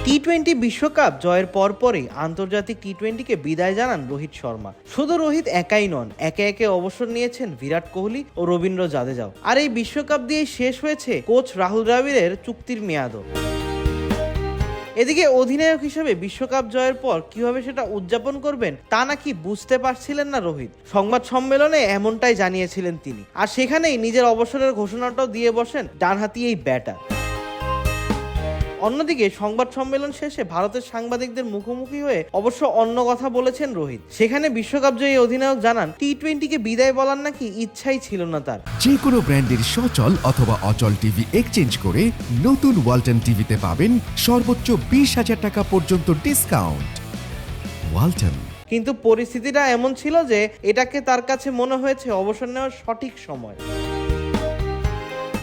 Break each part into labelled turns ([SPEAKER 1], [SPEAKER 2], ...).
[SPEAKER 1] টি-20 বিশ্বকাপ জয়ের পরপরই আন্তর্জাতিক টি-20কে বিদায় জানান রোহিত শর্মা। শুধু রোহিত একাই নন, একে একে অবসর নিয়েছেন বিরাট কোহলি ও রবীন্দ্র জাদেজাও। আর এই বিশ্বকাপ দিয়েই শেষ হয়েছে কোচ রাহুল দ্রাবিড়ের চুক্তির মেয়াদও। এদিকে অধিনায়ক হিসেবে বিশ্বকাপ জয়ের পর কিভাবে সেটা উদযাপন করবেন তা নাকি বুঝতে পারছিলেন না রোহিত। সংবাদ সম্মেলনে এমনটাই জানিয়েছিলেন তিনি, আর সেখানেই নিজের অবসরের ঘোষণাটাও দিয়ে বসেন ডানহাতি এই ব্যাটার। অন্যদিকে সংবাদ সম্মেলন শেষে ভারতের সাংবাদিকদের মুখোমুখি হয়ে অবশ্য অন্য কথা বলেছেন রোহিত। সেখানে বিশ্বকাপ জয়ী অধিনায়ক জানান টি-20কে বিদায় বলার নাকি ইচ্ছাই ছিল না তার।
[SPEAKER 2] যে কোনো ব্র্যান্ডের সচল অথবা অচল টিভি এক্সচেঞ্জ করে নতুন ওয়ালটন টিভিতে পাবেন সর্বোচ্চ 20,000 টাকা পর্যন্ত ডিসকাউন্ট। ওয়ালটন।
[SPEAKER 1] কিন্তু পরিস্থিতিটা এমন ছিল যে এটাকে তার কাছে মনে হয়েছে অবসর নেওয়ার সঠিক সময়।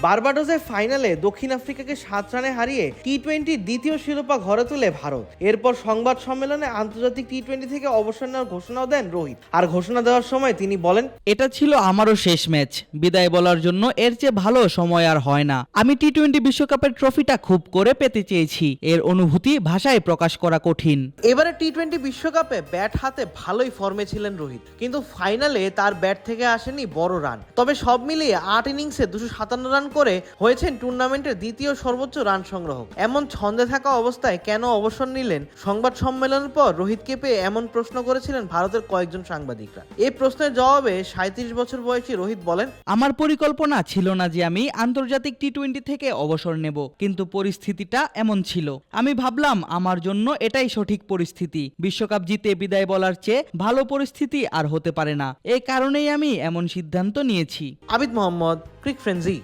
[SPEAKER 1] বার্বাডোসের ফাইনালে দক্ষিণ আফ্রিকাকে 7 রানে হারিয়ে টি-20 দ্বিতীয় শিরোপা ঘরে তুলে ভারত। এরপর সংবাদ সম্মেলনে আন্তর্জাতিক টি-20 থেকে অবসর নেওয়ার ঘোষণাও দেন রোহিত। আর ঘোষণা দেওয়ার সময় তিনি বলেন,
[SPEAKER 3] এটা ছিল আমারও শেষ ম্যাচ। বিদায় বলার জন্য এর চেয়ে ভালো সময় আর হয় না। আমি টি-20 বিশ্বকাপের ট্রফিটা খুব করে পেতে চেয়েছি। এর অনুভূতি ভাষায় প্রকাশ করা কঠিন।
[SPEAKER 1] এবারে টি-20 বিশ্বকাপে ব্যাট হাতে ভালোই ফর্মে ছিলেন রোহিত, কিন্তু ফাইনালে তার ব্যাট থেকে আসেনি বড় রান। তবে সব মিলিয়ে 8 ইনিংসে 257 রান করে হয়েছেন টুর্নামেন্টের দ্বিতীয় সর্বোচ্চ রান সংগ্রাহক। এমন ছন্দে থাকা অবস্থায় কেন অবসর নিলেন? সংবাদ সম্মেলনের পর রোহিতকে পেয়ে এমন প্রশ্ন করেছিলেন ভারতের কয়েকজন সাংবাদিকরা। এই প্রশ্নের জবাবে 37 বছর বয়সী রোহিত বলেন,
[SPEAKER 3] আমার পরিকল্পনা ছিল না যে আমি আন্তর্জাতিক টি-20 থেকে অবসর নেব, কিন্তু পরিস্থিতিটা এমন ছিল। আমি ভাবলাম আমার জন্য এটাই সঠিক পরিস্থিতি। বিশ্বকাপ জিতে বিদায় বলার চেয়ে ভালো পরিস্থিতি আর হতে পারে না। এই কারণেই আমি এমন সিদ্ধান্ত নিয়েছি।
[SPEAKER 1] আবিদ মোহাম্মদ, ক্রিক ফ্রেন্জি।